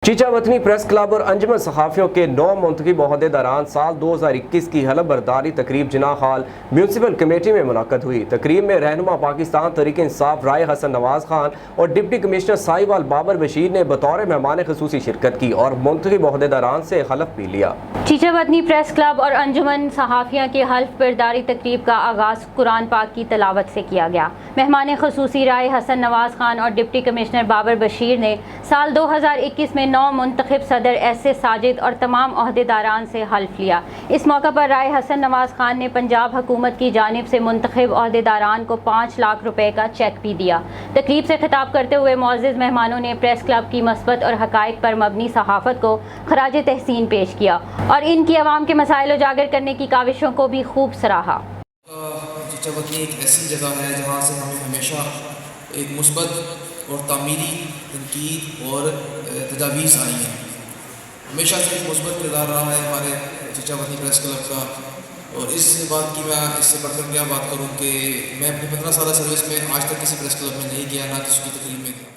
چیچا وطنی press club اور انجمن صحافیوں کے 9 منتخب عہدیداران سال 2021 کی حلف برداری تقریب جناح ہال میونسپل کمیٹی میں منعقد ہوئی۔ تقریب میں رہنما پاکستان تحریک انصاف رائے حسن نواز خان اور ڈپٹی کمشنر ساہیوال بابر بشیر نے بطور مہمان خصوصی شرکت کی اور منتخب عہدیداران سے حلف بھی لیا۔ چیچا وطنی پریس کلب اور انجمن صحافیہ کی حلف برداری تقریب کا آغاز قرآن پاک کی تلاوت سے کیا گیا۔ مہمان خصوصی رائے حسن نواز خان اور ڈپٹی کمشنر بابر بشیر نے سال 2021 میں 9 منتخب صدر ایس اے ساجد اور تمام عہدیداران سے حلف لیا۔ اس موقع پر رائے حسن نواز خان نے پنجاب حکومت کی جانب سے منتخب عہدیداران کو 5 لاکھ روپے کا چیک بھی دیا۔ تقریب سے خطاب کرتے ہوئے معزز مہمانوں نے پریس کلب کی مثبت اور حقائق پر مبنی صحافت کو خراج تحسین پیش کیا اور ان کی عوام کے مسائل اجاگر کرنے کی کاوشوں کو بھی خوب سراہا۔ چیچا وطنی ایک ایسی جگہ ہے جہاں سے ہمیں ہمیشہ ایک مثبت اور تعمیری تنقید اور تجاویز آئی ہیں۔ ہمیشہ سے ایک مثبت کردار رہا ہے ہمارے چیچا وطنی پریس کلب کا، اور اس بات کی میں اس سے بڑھ کر کیا بات کروں کہ میں اپنی 15 سالہ سروس میں آج تک کسی پریس کلب میں نہیں گیا، نہ کسی کی تقریب میں گیا۔